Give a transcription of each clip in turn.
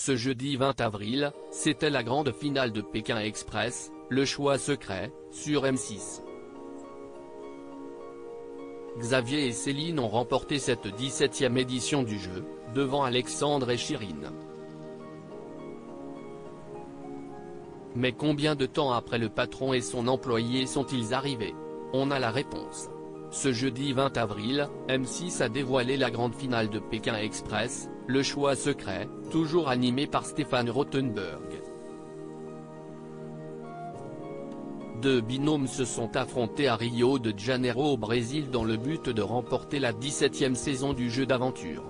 Ce jeudi 20 avril, c'était la grande finale de Pékin Express, le choix secret, sur M6. Xavier et Céline ont remporté cette 17e édition du jeu, devant Alexandre et Chirine. Mais combien de temps après le patron et son employé sont-ils arrivés? On a la réponse. Ce jeudi 20 avril, M6 a dévoilé la grande finale de Pékin Express, le choix secret, toujours animé par Stéphane Rothenberg. Deux binômes se sont affrontés à Rio de Janeiro au Brésil dans le but de remporter la 17e saison du jeu d'aventure.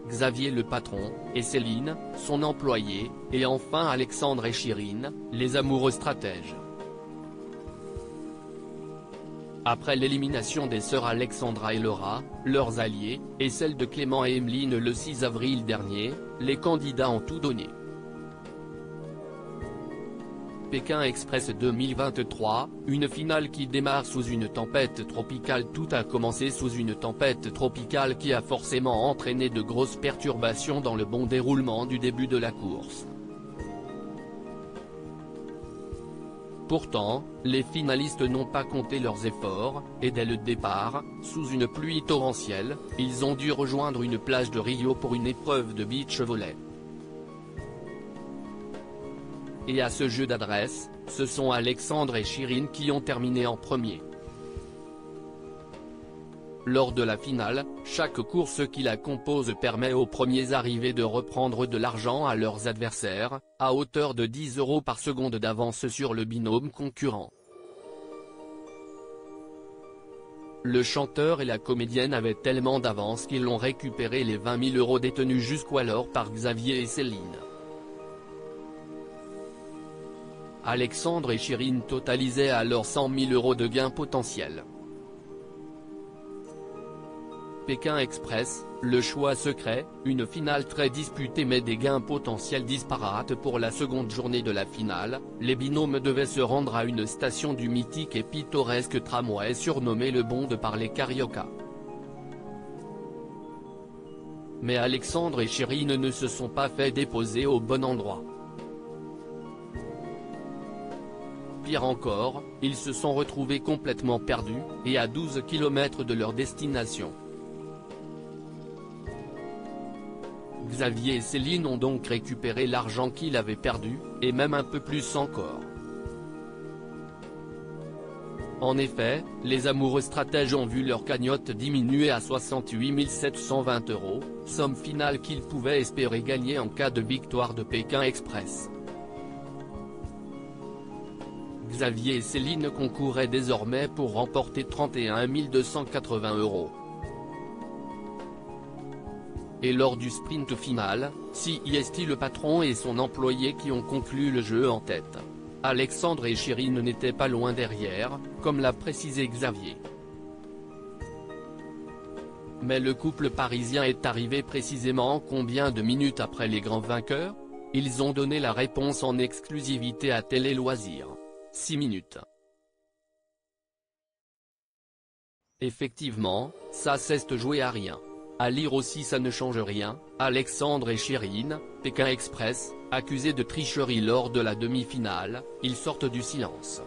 Xavier le patron, et Céline, son employé, et enfin Alexandre et Chirine, les amoureux stratèges. Après l'élimination des sœurs Alexandra et Laura, leurs alliés, et celle de Clément et Emeline le 6 avril dernier, les candidats ont tout donné. Pékin Express 2023, une finale qui démarre sous une tempête tropicale. Tout a commencé sous une tempête tropicale qui a forcément entraîné de grosses perturbations dans le bon déroulement du début de la course. Pourtant, les finalistes n'ont pas compté leurs efforts, et dès le départ, sous une pluie torrentielle, ils ont dû rejoindre une plage de Rio pour une épreuve de beach volley. Et à ce jeu d'adresse, ce sont Alexandre et Chirine qui ont terminé en premier. Lors de la finale, chaque course qui la compose permet aux premiers arrivés de reprendre de l'argent à leurs adversaires, à hauteur de 10 € par seconde d'avance sur le binôme concurrent. Le chanteur et la comédienne avaient tellement d'avance qu'ils ont récupéré les 20 000 € détenus jusqu'alors par Xavier et Céline. Alexandre et Chirine totalisaient alors 100 000 € de gains potentiels. Pékin Express, le choix secret, une finale très disputée mais des gains potentiels disparates. Pour la seconde journée de la finale, les binômes devaient se rendre à une station du mythique et pittoresque tramway surnommé le Bond par les Carioca. Mais Alexandre et Chirine ne se sont pas fait déposer au bon endroit. Pire encore, ils se sont retrouvés complètement perdus, et à 12 km de leur destination. Xavier et Céline ont donc récupéré l'argent qu'ils avaient perdu, et même un peu plus encore. En effet, les amoureux stratèges ont vu leur cagnotte diminuer à 68 720 €, somme finale qu'ils pouvaient espérer gagner en cas de victoire de Pékin Express. Xavier et Céline concouraient désormais pour remporter 31 280 €. Et lors du sprint final, c'est le patron et son employé qui ont conclu le jeu en tête. Alexandre et Chirine n'étaient pas loin derrière, comme l'a précisé Xavier. Mais le couple parisien est arrivé précisément combien de minutes après les grands vainqueurs? Ils ont donné la réponse en exclusivité à Télé Loisirs. 6 minutes. Effectivement, ça s'est joué à rien. À lire aussi ça ne change rien, Alexandre et Chirine, Pékin Express, accusés de tricherie lors de la demi-finale, ils sortent du silence.